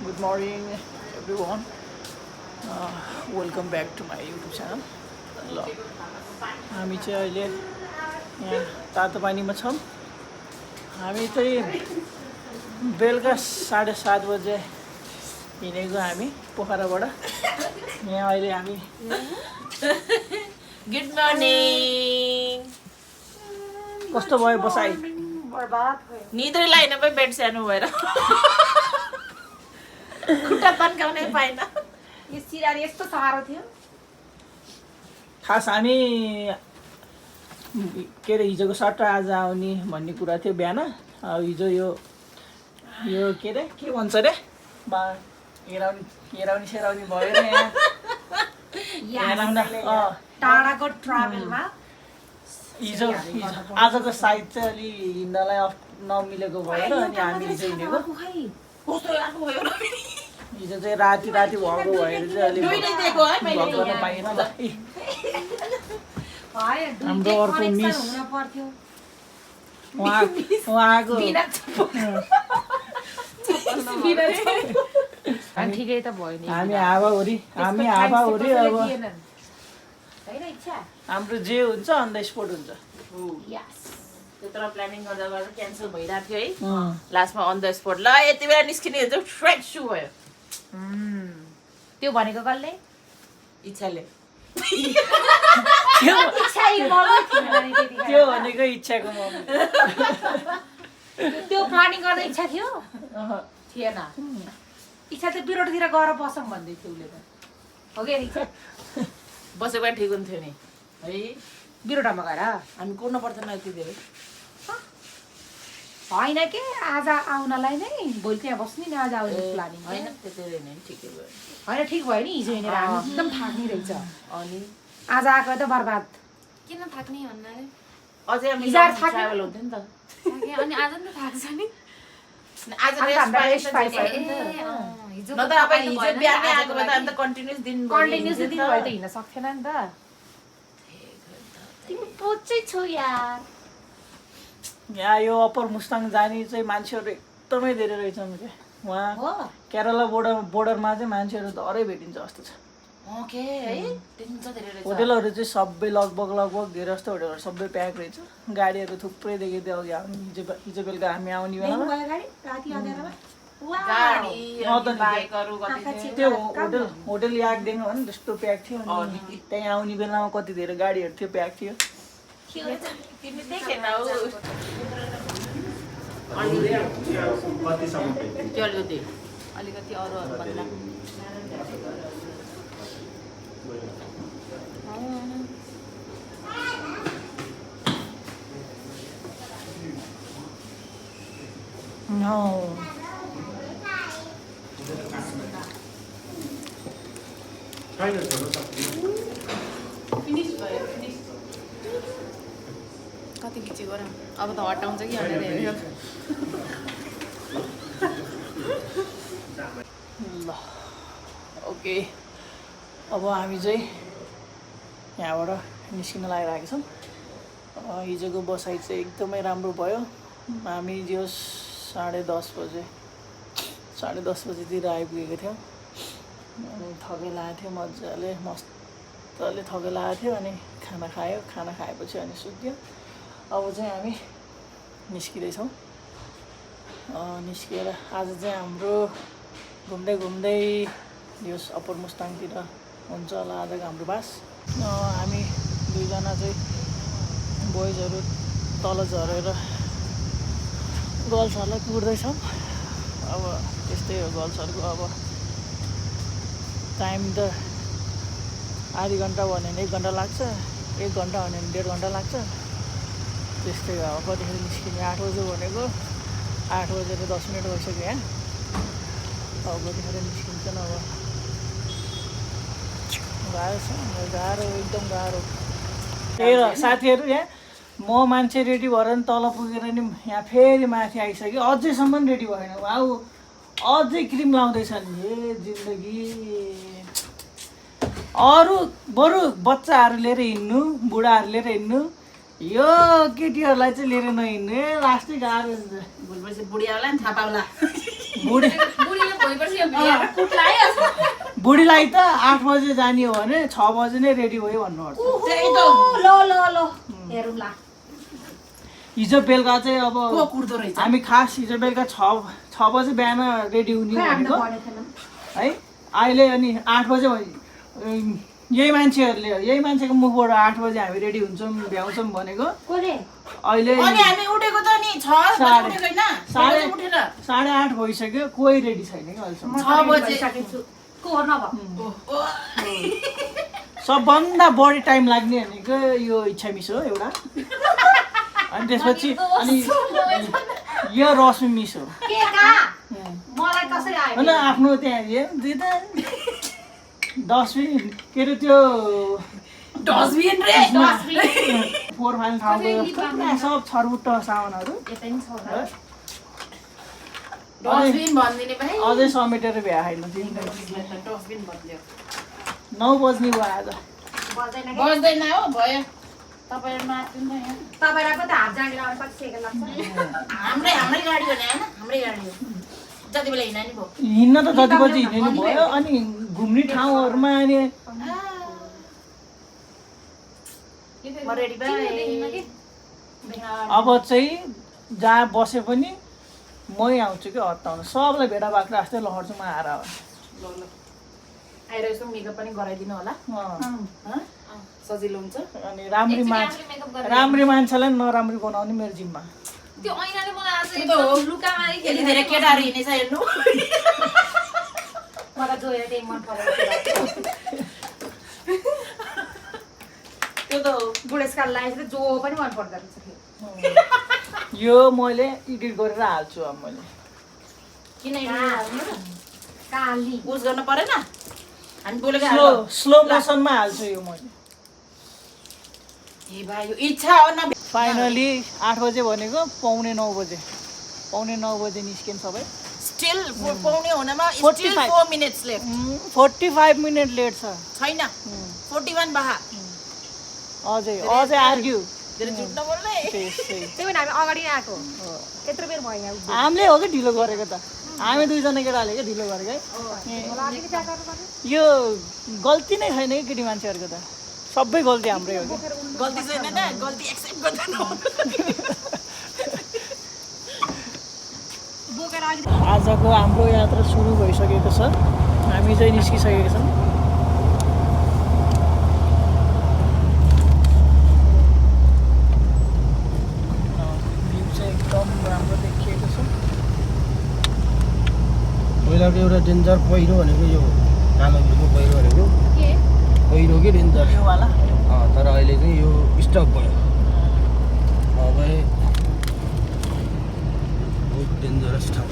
Good morning, everyone. Welcome back to my YouTube channel. ल हामी चाहिँ अहिले यहाँ तातो पानीमा छौँ. हामी चाहिँ बेलुका 7:30 बजे हिँडेको हामी पोखराबाट. यहाँ अहिले हामी गुड मर्निङ. कस्तो भयो बसाइ? निद्रै लाइन पो बेड सानो भएर खुट्टा तन्काउनै पाएन. यो सिरारी यस्तो साह्रो थियो. खास हामी के अरे हिजोको सट्टा आज आउने भन्ने कुरा थियो बिहान. हिजो यो के अरे के भन्छ अरे हेराउने सेराउने भयो र यहाँ टाढाको ट्राभलमा हिजो आजको साइड चाहिँ अलि हिँड्नलाई नमिलेको भएर अनि हामी हिजो हिँडेको. कस्तो आएको भयो र हिजो चाहिँ राति भएको भएर चाहिँ अलिक भ्लग गर्न पाइएन. हाम्रो अर्को मिस उहाँको ठिकै त भयो नि. हामी हावाहुरी अब हाम्रो जे हुन्छ अन द स्पोट हुन्छ. त्यत्रो प्लानिङ गर्दा गर्दा क्यान्सल भइरहेको थियो है. लास्टमा अन द स्पोट ल यति बेला निस्किने चाहिँ फ्रेस सु भयो. त्यो भनेको कसले? इच्छाले त्यो भनेको इच्छाको मम्मी. त्यो प्लानिङ गर्दा इच्छा थियो थिएन. इच्छा त बिरोटतिर गएर बसौँ भन्दै थियो उसले त. हो कि इच्छा बसेको भए ठिक हुन्थ्यो नि है. बिरोटामा गएर हामी कुर्नु पर्दैन यति धेरै. होइन के आज आउनलाई नै भोलि त्यहाँ बस्ने नि. आज आउने प्लानिङ होइन त्यति नै ठिकै भयो. होइन ठिक भयो नि. हिजो हिँडेर हामी एकदम थाक्ने रहेछ. अनि आज आएको त बर्बाद. किन थाक्ने भन्नाले अझै हामी हिजो थाक्यो ट्राभल हुन्थ्यो नि त. अनि आज नि त थाक्छ नि. आज रेस्ट पाइन्छ नि त. हिजो न त अब हिजो बिहानै आएको भए त अन्त कन्टिन्युस दिन कन्टिन्युस दिन भयो त हिँड्न सक्थेन नि त. तिमी पोचै छौ यार. यहाँ यो अप्पर मुस्ताङ जाने चाहिँ मान्छेहरू एकदमै धेरै रहेछन् क्या. उहाँ केरला बोर्डरमा चाहिँ मान्छेहरू धरै भेटिन्छ जस्तो छ. ओके है त्यति चाहिँ धेरै रहेछ. होटेलहरू चाहिँ सबै लगभग धेरै जस्तो होटेलहरू सबै प्याक रहेछ. गाडीहरू थुप्रै देखेको थियो अघि हिजो बेलुका हामी आउने बेलामा. बाइकहरू कति त्यो होटेल याद देख्नु भने त्यस्तो प्याक थियो. अनि त्यहाँ आउने बेलामा कति धेरै गाडीहरू थियो प्याक थियो. तिमी देखेन हौ. अलिकति अरू भन्दा कति खिची गरौँ अब त हटाउँछ कि हटाउँदैन. ल ओके अब हामी चाहिँ यहाँबाट निस्किन लागिरहेको छौँ. हिजोको बसाइ चाहिँ एकदमै राम्रो भयो. हामी जो 10:30 बजेतिर आइपुगेको थियौँ. थकै लागेको थियो मजाले थकै लागेको थियो. अनि खाना खाएपछि अनि सुत्यो. अब चाहिँ हामी निस्किँदैछौँ. निस्किएर आज चाहिँ हाम्रो घुम्दै यो अप्पर मुस्ताङतिर हुन्छ होला आजको हाम्रो बास. हामी दुईजना चाहिँ बोइजहरू तल झरेर गर्ल्सहरूलाई कुर्दैछौँ. अब त्यस्तै हो गर्ल्सहरूको. अब टाइम त आधी घन्टा भन्यो भने 1 घन्टा लाग्छ. 1 घन्टा भन्यो भने 1.5 घन्टा लाग्छ. त्यस्तै हो. अब कतिखेर निस्किने 8 बजे भनेको 8 बजेर 10 मिनट भइसक्यो यहाँ. अब कतिखेर निस्किन्छन्. अब गाह्रो एकदम गाह्रो. त्यही र साथीहरू यहाँ म मान्छे रेडी भएर नि तल पुगेर नि यहाँ फेरि माथि आइसक्यो. अझैसम्म रेडी भएन. वाउ अझै क्रिम लाउँदैछन्. हे जिन्दगी. अरू बरु बच्चाहरू लिएर हिँड्नु, बुढाहरू लिएर हिँड्नु. यो केटीहरूलाई चाहिँ लिएर नहिँड्नु. लास्टै गाह्रो हुन्छ. भोलिपर्सि बुढियाहरूलाई पनि थाहा पाउला. बुढी बुढीले भोलिपर्सि यो भिडियो कुट लगाइहाल्छ। बुढीलाई त 8 बजे जाने हो भने 6 बजे नै रेडी भयो भन्नुपर्छ। ल हेरौँला। हिजो बेलुका चाहिँ अब को कुर्दो रहेछ हामी खास हिजो बेलुका 6 बजे बिहान रेडी हुने भनेको है। अहिले अनि 8 बजे यही मान्छेको मुखबाट 8 बजे हामी रेडी हुन्छौँ भ्याउँछौँ भनेको। अहिले अनि हामी उठेको त नि 6 बजे उठेको हैन 6 बजे उठेर 8:30 भइसक्यो, कोही रेडी छैन कि अहिलेसम्म। 6 बजे सबभन्दा बढी टाइम लाग्ने भनेको यो इच्छा मिस हो एउटा, अनि त्यसपछि अनि यो रश्मि मिस हो मलाई कसरी आयो होइन। आफ्नो त्यहाँ 10 मिनट के अरे त्यो डस्टबिन रे फोहोर फाल्ने ठाउँको सब छरबुट्ट सामानहरू यतै नि छ डस्टबिन भन्दिने भाइ अझै समेटेर भ्या छैन। डस्टबिन भन्दियो 9 बज्ने भयो आज। बज्दैन बज्दैन हो भयो तपाईहरु मात्रै नि यहाँ तपाईलाई पो त हात जाँडी लाउन कति सेकेन्ड लाग्छ। हाम्रै गाडी हो नि हैन हाम्रै गाडी हो जति बेला हिँड्ने भयो हिँड्न त जति बजी हिँड्ने नि भयो, अनि घुम्ने ठाउँहरूमा अनि म रेडी भए अब चाहिँ जहाँ बसे पनि मै आउँछु कि हत्ताउनु, सबलाई भेडा बाख्रा जस्तै लहर्छु म आएर। ल ल आएर यसो मेकअप पनि गराइदिनु होला सजिलो हुन्छ। अनि राम्री मान्छेलाई नराम्री बनाउने मेरो जिम्मा। त्यो ऐनाले मलाई आज त्यो त हो। लुकामा यति धेरै केटाहरू हिँडेछ हेर्नु मलाई जोएर त्यही मन परेको त्यो त हो। बुढेसकाल लागेपछि जो पनि मन पर्दो रहेछ। यो मैले एडिट गरेर हाल्छु अब मैले। किन हिँड्नु काली उस गर्न परेन हामी बोलेको स्लो मोसनमा हाल्छु यो मैले। ए भाइ यो इच्छा हो न। फाइनली 8 बजे भनेको 8:45 बजे 8:45 बजे निस्किन् सबै। स्टिल पाउने हुनमा still 4 minutes left 45 minute late छ छैन 41 बाहा अझै आर्ग्यु धेरै झुट नबोल्ने त्यही भएर हामी अगाडि नै आएको यत्रो बेर भयो यहाँ हामीले हो कि ढिलो गरेको त, हामी दुईजना केटाले क्या ढिलो गरेको है। यो गल्ती नै छैन कि केटी मान्छेहरूको त, सबै गल्ती हाम्रै हो कि। गल्ती छैन न गल्ती एक्सेप्ट गर्दैन। आजको हाम्रो यात्रा सुरु भइसकेको छ, हामी चाहिँ निस्किसकेका छौँ। भ्यू चाहिँ एकदम राम्रो देखिएको छ। पहिलाको एउटा डेन्जर पहिरो भनेको यो कामको पहिरो भनेको पहिरो के डेन्जर यो वाला तर अहिले चाहिँ यो स्टप भयो। अब बहुत डेन्जरस ठाउँ।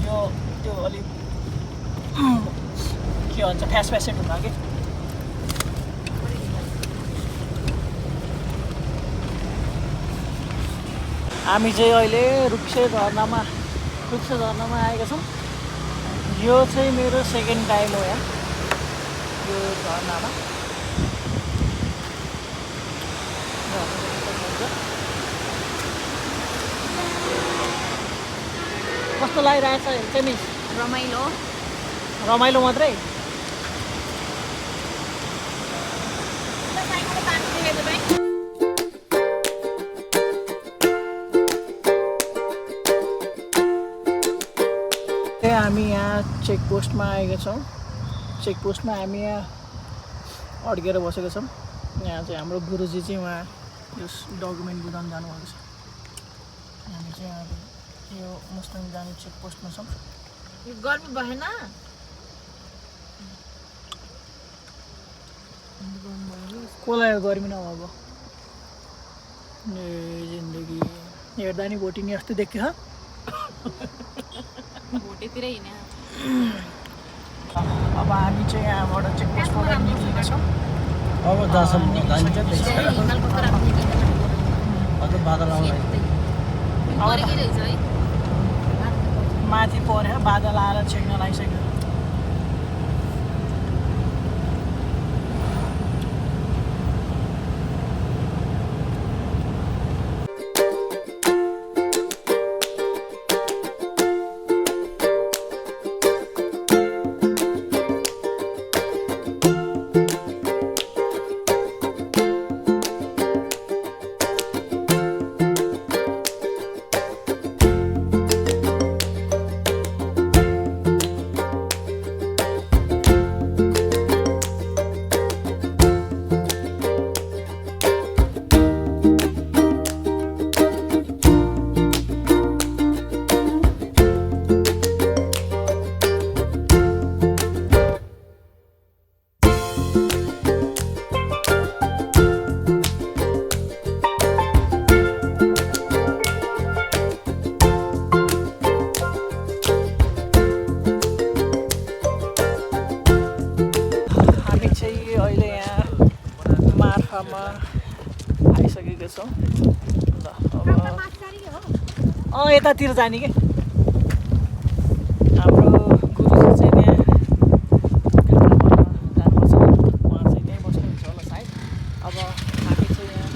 यो त्यो अलिक के भन्छ फ्यासेट हुँदा कि हामी चाहिँ अहिले रुप्से झरनामा आएका छौँ। यो चाहिँ मेरो सेकेन्ड टाइम हो यहाँ यो झरनामा। कस्तो लागिरहेछ चाहिँ मिस? रमाइलो मात्रै? हामी यहाँ चेकपोस्टमा आएका छौँ। चेकपोस्टमा हामी यहाँ अड्केर बसेका छौँ। यहाँ चाहिँ हाम्रो गुरुजी चाहिँ उहाँ यस डकुमेन्ट बुझाउन जानुभएको छ। हामी चाहिँ यहाँ यो मुस्लिम जाने चेकपोस्टमा छौँ। गर्मी भएन कसलाई गर्मी नभएको ए जिन्दगी हेर्दा नि भोटिनी जस्तो देखियो। भोटेतिर हिँड्ने अब हामी चाहिँ यहाँबाट चेकपोस्टबाट निक्लिँदैछौँ छौँ। अब जहाँसम्म जान्छ अझ बादल आउँदैन। माथि पऱ्यो बादल आएर छेक्न लागिसक्यो। ठाउँमा आइसकेको छौँ ल अब यतातिर जाने के हाम्रो गुरुजी चाहिँ त्यहाँ जानुपर्छ उहाँ चाहिँ त्यहीँ बस्नुहुन्छ होला सायद अब हामी चाहिँ यहाँ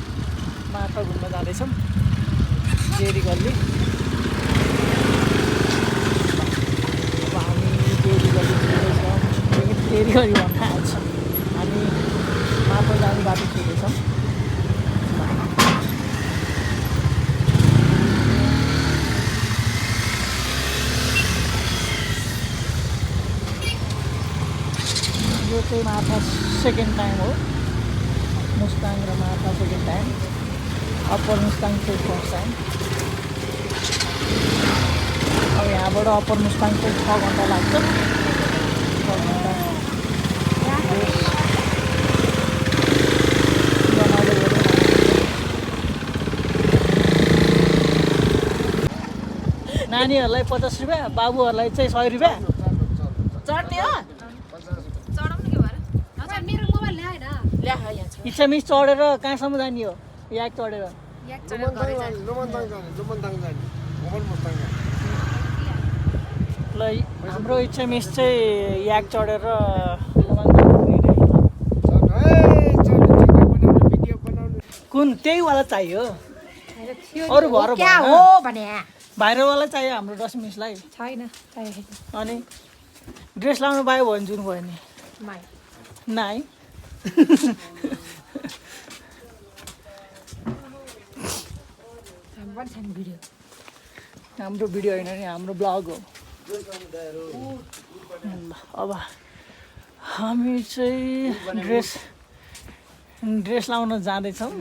माथा घुम्न जाँदैछौँ जेरी गल्ली अब हामी जेरी गल्ली छुँदैछौँ जेरी गल्ली भन्न आएको छ हामी माथा जाने बाटो छुँदैछौँ यो चाहिँ माथा सेकेन्ड टाइम हो मुस्ताङ र माथा सेकेन्ड टाइम अप्पर मुस्ताङ चाहिँ फर्स्ट टाइम अब यहाँबाट अप्पर मुस्ताङ चाहिँ 6 घन्टा लाग्छ 6 घन्टा नानीहरूलाई 50 रुपियाँ बाबुहरूलाई चाहिँ 100 रुपियाँ चढ्ने हो मेरो मोबाइल ल्याएन ल्या यहाँ छ इच्छा मिस चढेर कहाँसम्म जाने हो याक चढेर ल हाम्रो इच्छा मिस चाहिँ याक चढेर कुन त्यहीवाला चाहियो अरू घर क्या हो भने भाइरलवाला चाहियो हाम्रो रश्मि मिसलाई छैन चाहिएको अनि ड्रेस लाउनु पायो भने जुन भयो नि माइ नाइ हाम्रो भिडियो होइन नि हाम्रो ब्लग हो अब हामी चाहिँ ड्रेस लाउन जाँदैछौँ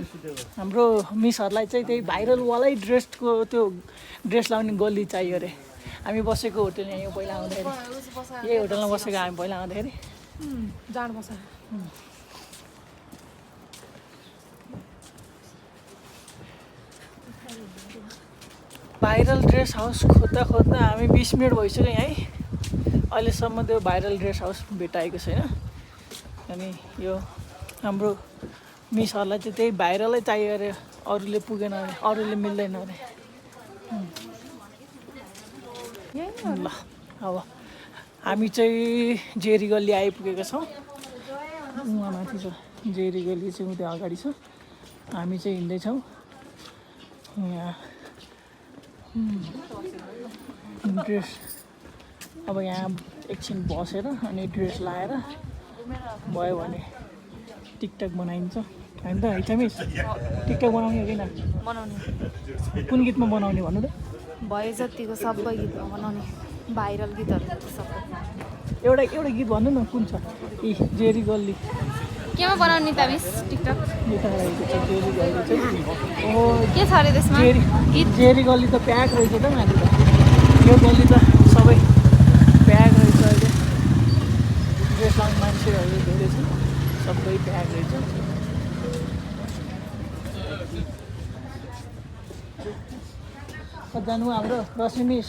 हाम्रो मिसहरूलाई चाहिँ त्यही भाइरलवालै ड्रेसको त्यो ड्रेस लाउने गल्ली चाहियो अरे हामी बसेको होटल यहाँ पहिला आउँदाखेरि यही होटलमा बसेको हामी पहिला आउँदाखेरि जानुपर्छ भाइरल ड्रेस हाउस खोज्दा खोज्दा हामी 20 मिनट भइसक्यो यहीँ अहिलेसम्म त्यो भाइरल ड्रेस हाउस भेटाएको छैन अनि यो हाम्रो मिसहरूलाई चाहिँ त्यही भाइरलै चाहियो अरे अरूले पुगेन अरे अरूले मिल्दैन अरे ल अब हामी चाहिँ जेरी गल्ली आइपुगेका छौँ उहाँ माथि छ जेरी गल्ली चाहिँ उता अगाडि छ हामी चाहिँ हिँड्दैछौँ यहाँ ड्रेस अब यहाँ एकछिन बसेर अनि ड्रेस लाएर भयो भने टिकटक बनाइन्छ होइन त है मिस टिकटक बनाउने हो किन बनाउने कुन गीतमा बनाउने भन्नु त भयो जतिको सबै गीतमा बनाउने भाइरल गीतहरू सबै एउटा गीत भन्नु न कुन छ ए जेरी गल्ली केमा बनाउने त मिस टिकटक यता रहेको छ जेरी गल्ली चाहिँ ओ के छ अरे त्यसमा गीत जेरी गल्ली त प्याक रहेछ त माथि त यो गल्ली त सबै प्याक रहेछ अहिले ड्रेस लाउने मान्छेहरू धेरै छ सबै प्याक रहेछ कता जानु हाम्रो रश्मि मिस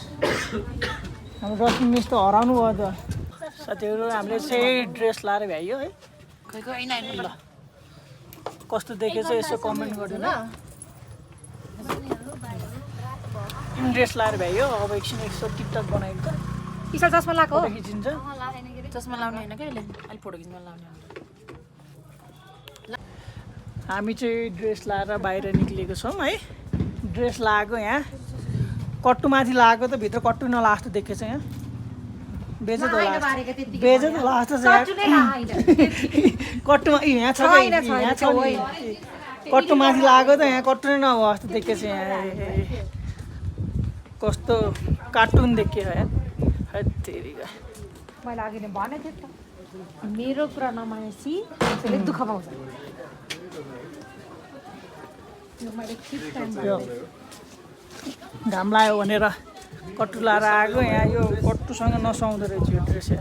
त हराउनु भयो त साथीहरू हामीले चाहिँ ड्रेस लाएर भ्याइयो है खै होइन ल कस्तो देखेछ यसो कमेन्ट गरिदिनु ड्रेस लाएर भ्याइयो अब एकछिन यसो टिकटक बनाइन्छ विशाल चस्मा लगाएको हो फोटो खिचिन्छ चस्मा लाउने होइन क्या अहिले फोटो खिच्न लाउने हामी चाहिँ ड्रेस लाएर बाहिर निक्लिएको छौँ है ड्रेस लगाएको यहाँ कट्टुमाथि लगाएको त भित्र कट्टु नला जस्तो देखेछ यहाँ बेजत होला जस्तो छ कट्टुमा यहाँ छ यहाँ छ कट्टुमाथि लगाएको त यहाँ कट्टु नै नभयो जस्तो देखेछ यहाँ कस्तो कार्टुन देखियो यहाँ हेत्तेरिका मैले अघि नै भनेको थिएँ त मेरो कुरा नमानेपछि त्यसले दुःख पाउँछ घाम लाग्यो भनेर कट्टु लाएर आएको यहाँ यो कट्टुसँग नसुहाउँदो रहेछ यो ड्रेस ल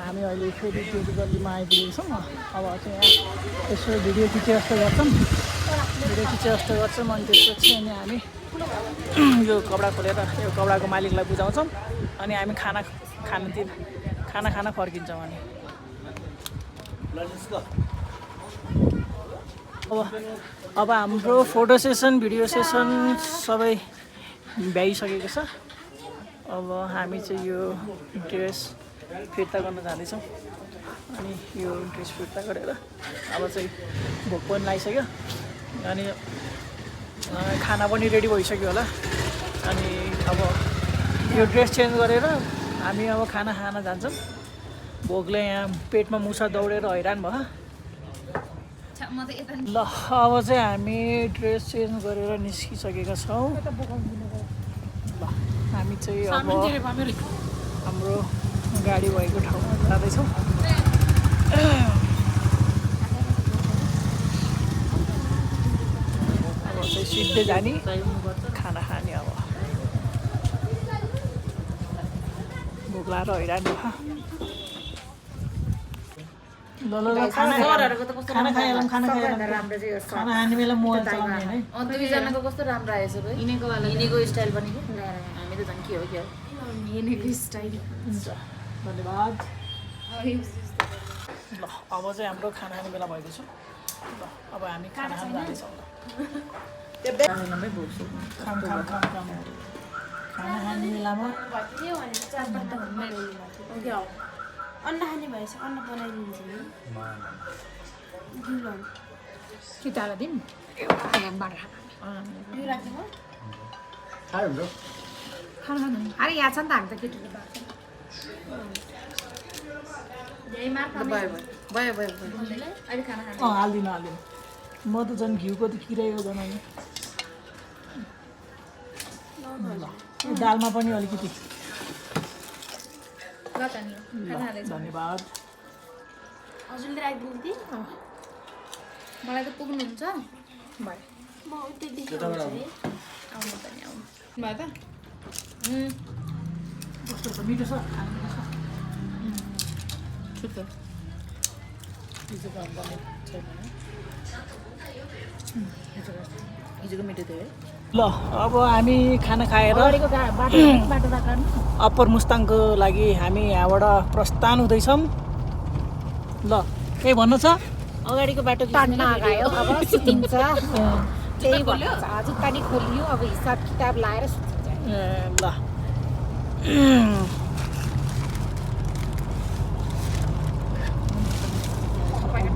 हामी अहिले फेरि त्यो गल्लीमा आइपुगेको छौँ अब चाहिँ यहाँ यसो भिडियो खिचे जस्तो गर्छौँ अनि त्यसपछि अनि हामी यो कपडा खोलेर यो कपडाको मालिकलाई बुझाउँछौँ अनि हामी खाना खाना फर्किन्छौँ अनि अब हाम्रो फोटो सेसन भिडियो सेसन सबै भ्याइसकेको छ। अब हामी चाहिँ यो ड्रेस फिर्ता गर्न जाँदैछौँ अनि यो ड्रेस फिर्ता गरेर अब चाहिँ भोक पनि लागिसक्यो अनि खाना पनि रेडी भइसक्यो होला अनि अब यो ड्रेस चेन्ज गरेर हामी अब खाना खान जान्छौँ। भोकले यहाँ पेटमा मुसा दौडेर हैरान भयो। ल अब चाहिँ हामी ड्रेस चेन्ज गरेर निस्किसकेका छौँ। ल हामी चाहिँ अब हाम्रो गाडी भएको ठाउँमा जाँदैछौँ। अब चाहिँ सिधै जाने खाना खाने। अब भोक लागेर हैरान भयो। ल खाना खाइहालौँ खाना खाने बेला मोबाइल चलाउने है। दुईजनाको कस्तो राम्रो आएछ भाइ यिनीको स्टाइल पनि के हामी त झन् के हो क्या यिनीको स्टाइल हुन्छ धन्यवाद। ल अब चाहिँ हाम्रो खाना खाने बेला भएको छ। ल अब हामी खाना खान जाँदैछौँ। खाना खाने बेलामा अन्न खाने भएछ अन्न बनाइदिन्छ नि केटालाई दिउँ खाना अरे यहाँ छ नि त हामी त केटीले भयो हालिदिनु म त झन् घिउको त किरायो बनाउने। ल दालमा पनि अलिकति धन्यवाद। हजुरले राखिदिनु कि मलाई त पुग्नुहुन्छ म उतैदेखि आउँछु है। कस्तो छ मिठो छ हिजोको मिठो थियो है। ल अब हामी खाना खाएर अप्पर मुस्ताङको लागि हामी यहाँबाट प्रस्थान हुँदैछौँ। ल केही भन्नु छ? अगाडिको बाटो टाढ्न आयो अब सुतिन्छ त्यही भन्नु छ। जुत्ता नि खोलियो अब हिसाब किताब लाएर सुतिन्छ। ल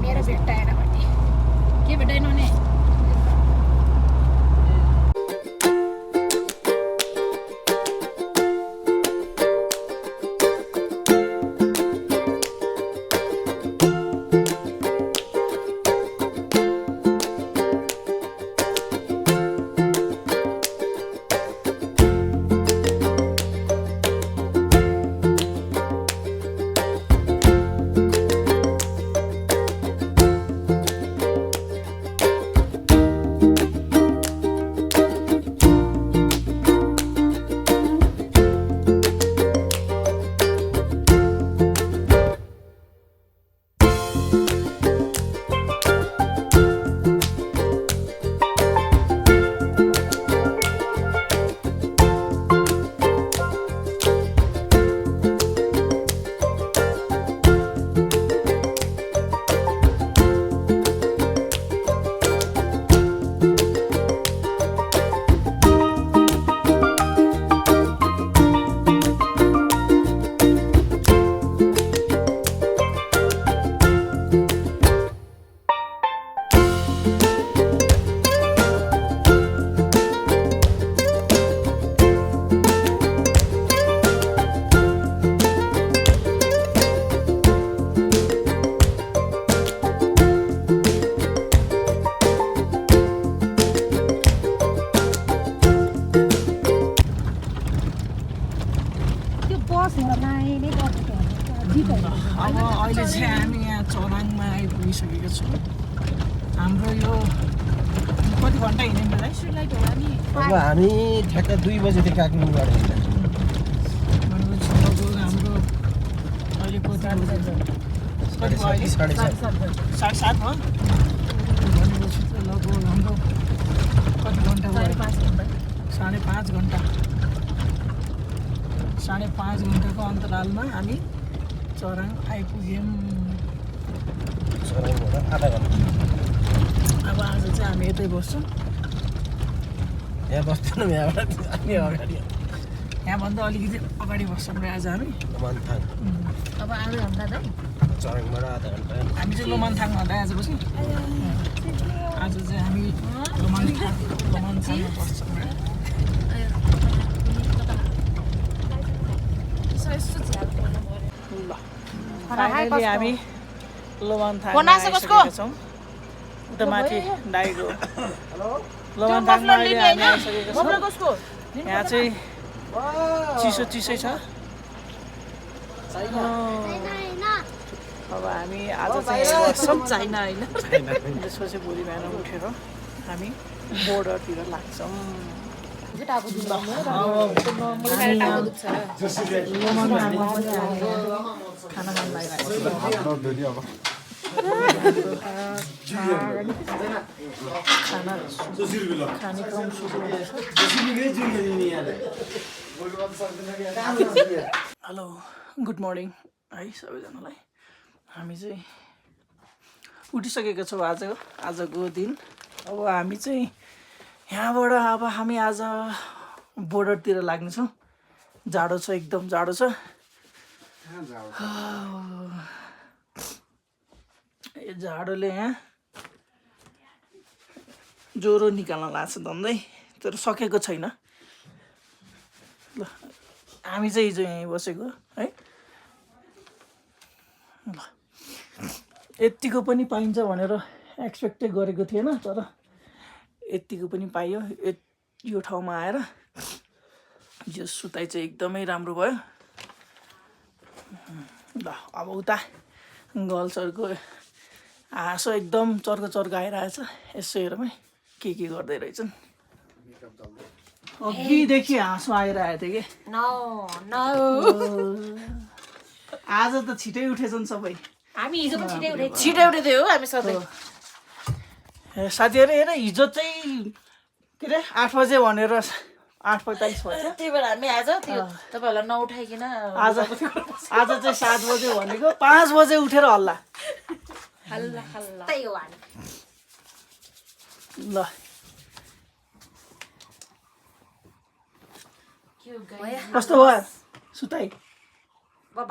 मेरो भेट्टाएन भने के भेटाएन भने अब अहिले चाहिँ हामी यहाँ चराङमा आइपुगिसकेका छौँ। हाम्रो यो कति घन्टा हिँड्ने बेला अब हामी ठ्याक्क 2 बजेदेखि काठमाडौँबाट हिँड्छौँ। भनेपछि लगभग हाम्रो अहिले कति भयो अहिले? 7:30 भयो। भनेपछि चाहिँ लगभग हाम्रो कति घन्टा भयो? 5.5 घन्टा 5.5 घन्टाको अन्तरालमा हामी चराङ आइपुग्यौँ। आधा घन्टा अब आज चाहिँ हामी यतै बस्छौँ। यहाँ बस्दैनौँ, यहाँबाट हामी अगाडि यहाँभन्दा अलिकति अगाडि बस्छौँ र आज हामी लोमानथाङ अब आधा घन्टा त चराङबाट आधा घन्टा हामी चाहिँ लोमानथाङ भन्दा आज बस्यौँ। आज चाहिँ हामी लोमानथाङमा बस्छौँ। ल फाइनली हामी लोमानथाङमा आइसकेका छौँ। उता माथि डाइगो लोमानथाङमा अहिले हामी आइसकेका छौँ। यहाँ चाहिँ चिसै छ। अब हामी आज चाहिँ बस्छौँ चाइना होइन। त्यसपछि भोलि बिहान उठेर हामी बोर्डरतिर लाग्छौँ। खाना खान लागिरहेको खाने क्रम सुरु हुँदैछ। हेलो गुड मर्निङ है सबैजनालाई। हामी चाहिँ उठिसकेका छौँ आजको दिन। अब हामी चाहिँ यहाँबाट अब हामी आज बोर्डरतिर लाग्नेछौँ। जाडो छ, एकदम जाडो छ। यो जाडोले यहाँ ज्वरो निकाल्न लाग्छ धन्दै, तर सकेको छैन। ल हामी चाहिँ हिजो यहीँ बसेको है। ल यत्तिको पनि पाइन्छ भनेर एक्सपेक्टै गरेको थिएन, तर यत्तिको पनि पाइयो। यो ठाउँमा आएर यो सुताइ चाहिँ एकदमै राम्रो भयो। ल अब उता गर्ल्सहरूको हाँसो एकदम चर्को आइरहेछ। यसो हेरौँ है के गर्दै रहेछन्। अघिदेखि हाँसो आइरहेको थियो कि आज त छिटै उठेछन् सबै। हामी हिजो पनि छिटै उठेको छिटै उठेको थियो हामी सधैँ। साथीहरू हेर हिजो चाहिँ के अरे 8 बजे भनेर 8:45 भयो। त्यही भएर हामी आज त्यो तपाईँहरूलाई नउठाइकन आज चाहिँ 7 बजे भनेको 5 बजे उठेर हल्ला। त्यही हो हामी। ल कस्तो भयो सुताइ? तर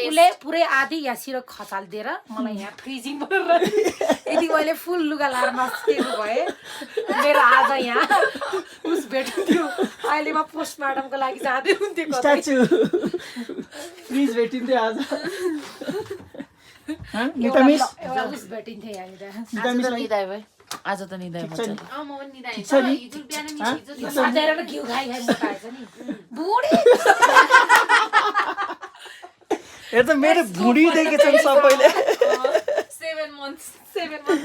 उसले पुरै आधी यासिरो खसालिदिएर मलाई यहाँ फ्रिजिङ गरेर यदि मैले फुल लुगा लाएर नस्केको भए मेरो आज यहाँ उस भेटिन्थ्यो। अहिले म पोस्टमार्टमको लागि जाँदै हुन्थेँ। स्ट्याचु प्लिज भेटिन्थ्यो आज। एउटा उस भेटिन्थ्यो यहाँनिर। आज त निदाय छ नि? साझेर घिउ खाइ मोटाएछ नि बुढी। हेर त मेरो भुँडी देखेछन् सबैले। 7 months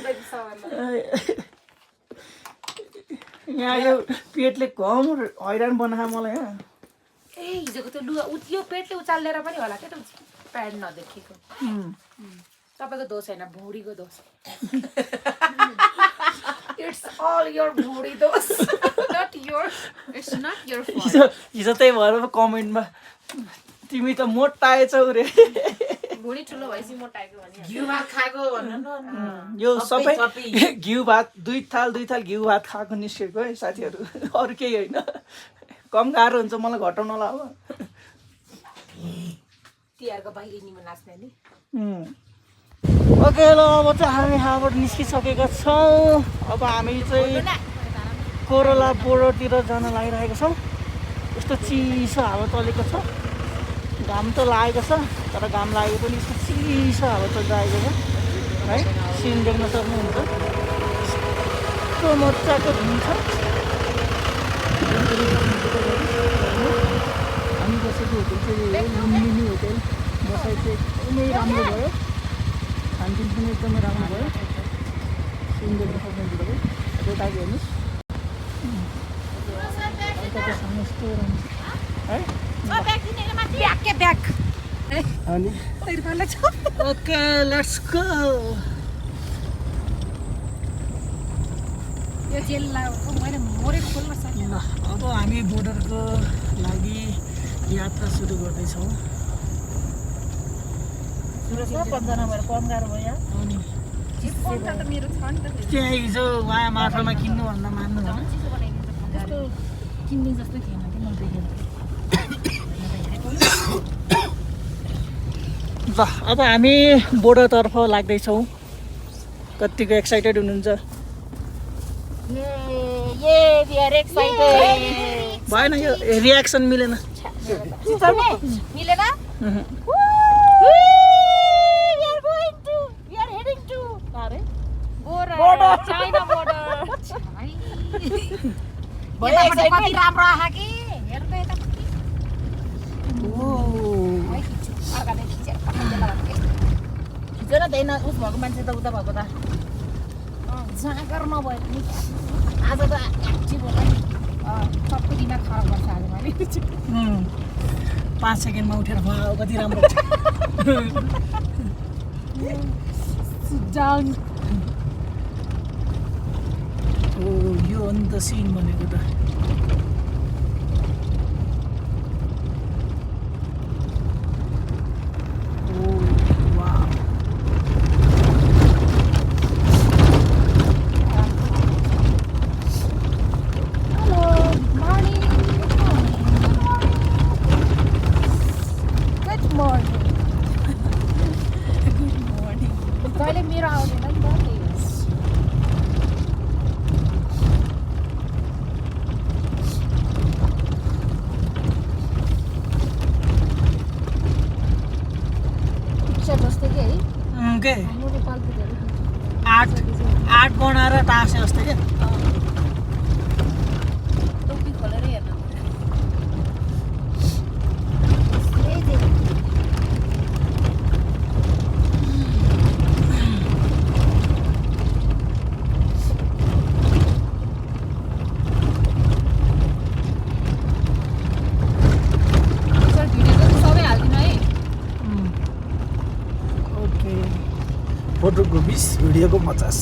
देखि सबैलाई यहाँ यो पेटले कम हैरान बनायो मलाई। ए हिजोको त्यो लुगा यो पेटले उचालेर पनि होला के त प्यान्ट नदेखेको। तपाईँको दोष होइन, भुँडीको दोष। It's all your भुँडी दोष, not yours. It's not your fault. हिजो त्यही भएर कमेन्टमा तिमी त मोटाएछौ रे। भुँडी ठुलो भएपछि मोटाएको भने घिउ भात खाएको भन्नु न। यो सबै घिउ भात दुई थाल घिउ भात खाएको निस्केको है साथीहरू, अरू केही होइन। कम गाह्रो हुन्छ मलाई घटाउनलाई अब। तिहारको भैलेनीमा नाच्ने नि। ओके ल अब चाहिँ हामी यहाँबाट निस्किसकेका छौँ। अब हामी चाहिँ कोरोला बोर्डरतिर जान लागिरहेको छौँ। यस्तो चिसो हावा चलेको छ। घाम त लागेको छ, तर घाम लागेको पनि यस्तो चिसो हावा चलिरहेको छ है। सिन देख्न सक्नुहुन्छ यस्तो मजाको भ्यू छ। हामी बसेको होटल चाहिँ लुम्बिनी होटल। बसाइ चाहिँ एकदमै राम्रो भयो, खानपिन पनि एकदमै राम्रो भयो। सिन देख्न सक्नुहुन्छ तपाईँ। यता हेर्नुहोस् है। Okay let's go. यो जेल मैले मोरे खोल्न सकिनँ। अब हामी बोर्डरको लागि यात्रा सुरु गर्दैछौँ। सबजना भएर कम गाह्रो भयो यहाँ। अनि त्यहाँ हिजो उहाँ माथामा किन्नुभन्दा मान्नु भएन। त्यस्तो किन्ने जस्तै थिएन कि मैले देखेँ। ल अब हामी बोर्डरतर्फ लाग्दैछौँ। कतिको एक्साइटेड हुनुहुन्छ? भएन यो रियाक्सन मिलेन। मिलेन? चाइना बोर्डर यतापट्टि कति राम्रो आहा कि हेर त यतापट्टि है खिच्छु अर्काले खिचेर पठाउँदैन भने हिजो न त्यही उस भएको मान्छे त उता भएको त जाँगर नभए पनि आज त एक्टिभ होला नि। सबै दिमाग खराब गर्छ आज मैले 5 सेकेन्डमा उठेर भयो कति राम्रो डाउन हो यो हो नि त सिन भनेको त। कहिले मेरो आउँदैन नि त त्यही हो। पिक्चर जस्तै कि है के हाम्रो नेपालको धेरै 8 बनाएर टाँसे जस्तै क्या। टोपी खोलेर हेर्न फोटोको 20 भिडियोको 50